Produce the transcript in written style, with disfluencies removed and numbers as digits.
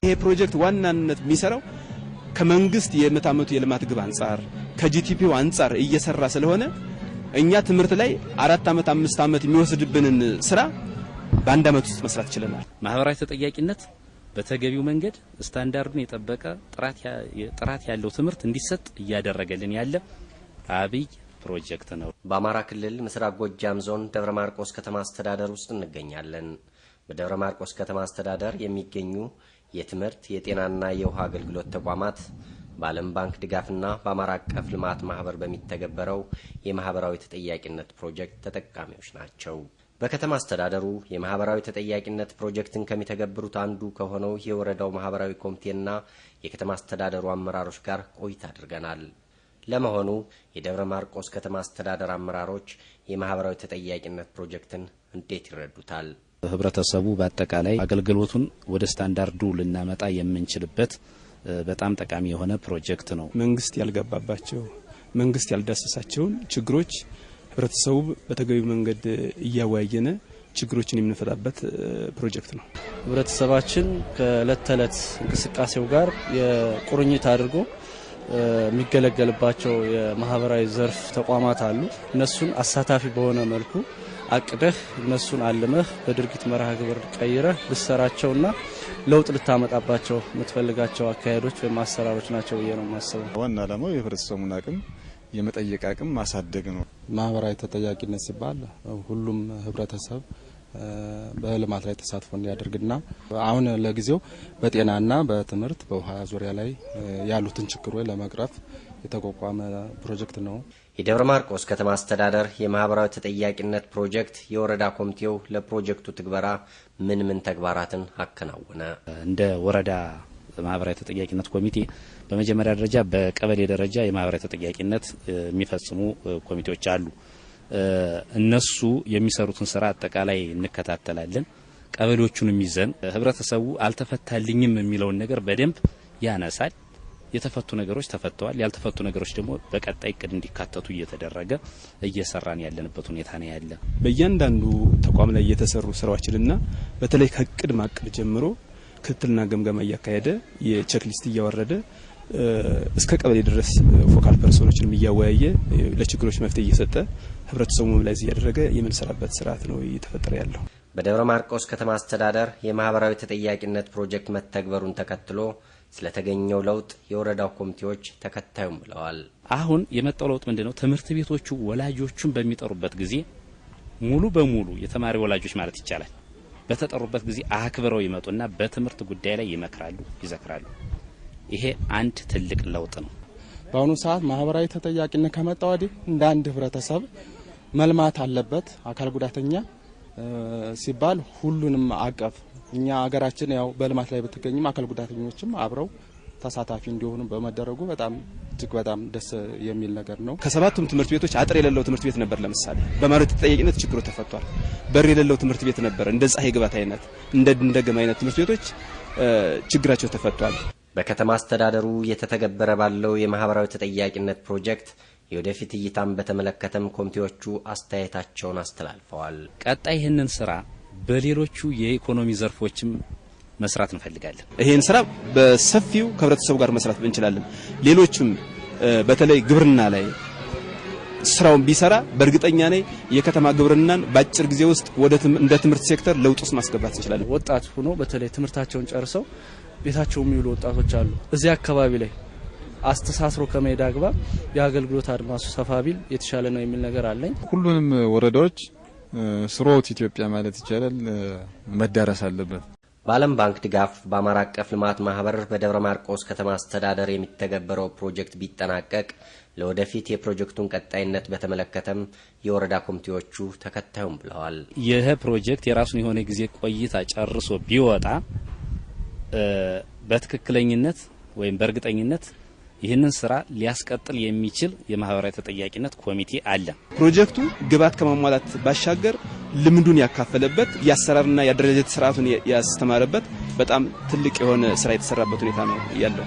ይሄ ፕሮጀክት ዋናነት የሚሰራው ከመንግስት የመታመቱ የልማት ግብ አንፃር ከጂቲፒው አንፃር እየሰራ ስለሆነ እኛ ትምርት ላይ 4 አመት 5 አመት የሚወስድብንን ስራ በአንድ አመት ውስጥ መስራት ይችላል። ማህበራዊ ተጠያቂነት በተገቢው መንገድ ስታንዳርዱን የጠበቀ ጥራት ያለው ትምርት እንዲሰጥ እያደረገልን ያለ አብይ ፕሮጀክት ነው። በአማራ ክልል ምስራቅ ጎጃም ዞን ደብረ ማርቆስ ከተማ አስተዳደር ውስጥ እንገኛለን። በደብረ ማርቆስ ከተማ አስተዳደር የሚገኙ የትምህርት የጤናና የውሃ አገልግሎት ተቋማት በዓለም ባንክ ድጋፍና በአማራ አቀፍ ልማት ማህበር በሚተገበረው የማህበራዊ ተጠያቂነት ፕሮጀክት ተጠቃሚዎች ናቸው። በከተማ አስተዳደሩ የማህበራዊ ተጠያቂነት ፕሮጀክትን ከሚተገብሩት አንዱ ከሆነው የወረዳው ማህበራዊ ኮሚቴና የከተማ አስተዳደሩ አመራሮች ጋር ቆይታ አድርገናል። ለመሆኑ የደብረ ማርቆስ ከተማ አስተዳደር አመራሮች የማህበራዊ ተጠያቂነት ፕሮጀክትን እንዴት ይረዱታል? ህብረተሰቡ በአጠቃላይ አገልግሎቱን ወደ ስታንዳርዱ ልናመጣ የምንችልበት በጣም ጠቃሚ የሆነ ፕሮጀክት ነው። መንግስት ያልገባባቸው መንግስት ያልዳሰሳቸውን ችግሮች ህብረተሰቡ በተገቢ መንገድ እያወያየነ ችግሮችን የምንፈታበት ፕሮጀክት ነው። ህብረተሰባችን ከእለት ተዕለት እንቅስቃሴው ጋር የቁርኝት አድርጎ የሚገለገልባቸው የማህበራዊ ዘርፍ ተቋማት አሉ። እነሱን አሳታፊ በሆነ መልኩ አቅደህ እነሱን አልመህ በድርጊት መርሃ ግብር ቀይረህ ልሰራቸውና ለውጥ ልታመጣባቸው የምትፈልጋቸው አካሄዶች ወይም አሰራሮች ናቸው ብዬ ነው የማስበው። ዋና ዓላማው የህብረተሰቡን አቅም የመጠየቅ አቅም ማሳደግ ነው። ማህበራዊ ተጠያቂነት ሲባል ሁሉም ህብረተሰብ በልማት ላይ ተሳትፎ እንዲያደርግና አሁን ለጊዜው በጤናና በትምህርት በውሃ ዙሪያ ላይ ያሉትን ችግሮች ለመቅረፍ የተቋቋመ ፕሮጀክት ነው። የደብረ ማርቆስ ከተማ አስተዳደር የማህበራዊ ተጠያቂነት ፕሮጀክት የወረዳ ኮሚቴው ለፕሮጀክቱ ትግበራ ምን ተግባራትን አከናወነ? እንደ ወረዳ ማህበራዊ ተጠያቂነት ኮሚቴ በመጀመሪያ ደረጃ በቀበሌ ደረጃ የማህበራዊ ተጠያቂነት የሚፈጽሙ ኮሚቴዎች አሉ። እነሱ የሚሰሩትን ስራ አጠቃላይ እንከታተላለን። ቀበሌዎቹንም ይዘን ህብረተሰቡ አልተፈታልኝም የሚለውን ነገር በደንብ ያነሳል። የተፈቱ ነገሮች ተፈተዋል፣ ያልተፈቱ ነገሮች ደግሞ በቀጣይ እቅድ እንዲካተቱ እየተደረገ እየሰራን ያለንበት ሁኔታ ነው ያለ። በእያንዳንዱ ተቋም ላይ የተሰሩ ስራዎችንና በተለይ ከእቅድ ማቀድ ጀምሮ ክትትልና ግምገማ እያካሄደ የቼክሊስት እያወረደ እስከ ቀበሌ ድረስ ፎካል ፐርሶኖችንም እያወያየ ለችግሮች መፍትሄ እየሰጠ ህብረተሰቡ ሞቢላይዝ እያደረገ የምንሰራበት ስርዓት ነው እየተፈጠረ ያለው። በደብረ ማርቆስ ከተማ አስተዳደር የማህበራዊ ተጠያቂነት ፕሮጀክት መተግበሩን ተከትሎ ስለተገኘው ለውጥ የወረዳው ኮሚቴዎች ተከታዩም ብለዋል። አሁን የመጣው ለውጥ ምንድነው? ትምህርት ቤቶቹ ወላጆቹን በሚጠሩበት ጊዜ ሙሉ በሙሉ የተማሪ ወላጆች ማለት ይቻላል በተጠሩበት ጊዜ አክብረው ይመጡና በትምህርት ጉዳይ ላይ ይመክራሉ፣ ይዘክራሉ። ይሄ አንድ ትልቅ ለውጥ ነው። በአሁኑ ሰዓት ማህበራዊ ተጠያቂነት ከመጣ ወዲህ እንደ አንድ ህብረተሰብ መልማት አለበት። አካል ጉዳተኛ ሲባል ሁሉንም አቀፍ እኛ ሀገራችን ያው በልማት ላይ ብትገኝም አካል ጉዳተኞችም አብረው ተሳታፊ እንዲሆኑ በመደረጉ በጣም እጅግ በጣም ደስ የሚል ነገር ነው። ከሰባቱም ትምህርት ቤቶች አጥር የሌለው ትምህርት ቤት ነበር። ለምሳሌ በማህበራዊ ተጠያቂነት ችግሩ ተፈቷል። በር የሌለው ትምህርት ቤት ነበር። እንደ ፀሐይ ግባት አይነት እንደ ገማ አይነት ትምህርት ቤቶች ችግራቸው ተፈቷል። በከተማ አስተዳደሩ እየተተገበረ ባለው የማህበራዊ ተጠያቂነት ፕሮጀክት የወደፊት እይታን በተመለከተም ኮሚቴዎቹ አስተያየታቸውን አስተላልፈዋል። ቀጣይ ይህንን ስራ በሌሎቹ የኢኮኖሚ ዘርፎችም መስራት እንፈልጋለን። ይሄን ስራ በሰፊው ከህብረተሰቡ ጋር መስራት እንችላለን። ሌሎችም በተለይ ግብርና ላይ ስራውን ቢሰራ በእርግጠኛ ነኝ የከተማ ግብርናን በአጭር ጊዜ ውስጥ እንደ ትምህርት ሴክተር ለውጥ ውስጥ ማስገባት እንችላለን። ወጣት ሆኖ በተለይ ትምህርታቸውን ጨርሰው ቤታቸው የሚውሉ ወጣቶች አሉ። እዚህ አካባቢ ላይ አስተሳስሮ ከመሄድ አግባብ የአገልግሎት አድማሱ ሰፋ ቢል የተሻለ ነው የሚል ነገር አለኝ። ሁሉንም ወረዳዎች ስሮት ኢትዮጵያ ማለት ይቻላል መዳረስ አለበት። በዓለም ባንክ ድጋፍ በአማራ አቀፍ ልማት ማህበር በደብረ ማርቆስ ከተማ አስተዳደር የሚተገበረው ፕሮጀክት ቢጠናቀቅ ለወደፊት የፕሮጀክቱን ቀጣይነት በተመለከተም የወረዳ ኮሚቴዎቹ ተከታዩም ብለዋል። ይህ ፕሮጀክት የራሱን የሆነ ጊዜ ቆይታ ጨርሶ ቢወጣ በትክክለኝነት ወይም በእርግጠኝነት ይህንን ስራ ሊያስቀጥል የሚችል የማህበራዊ ተጠያቂነት ኮሚቴ አለ። ፕሮጀክቱ ግባት ከማሟላት ባሻገር ልምዱን ያካፈለበት የአሰራርና የአደረጃጀት ስርዓቱን ያስተማረበት በጣም ትልቅ የሆነ ስራ የተሰራበት ሁኔታ ነው ያለው።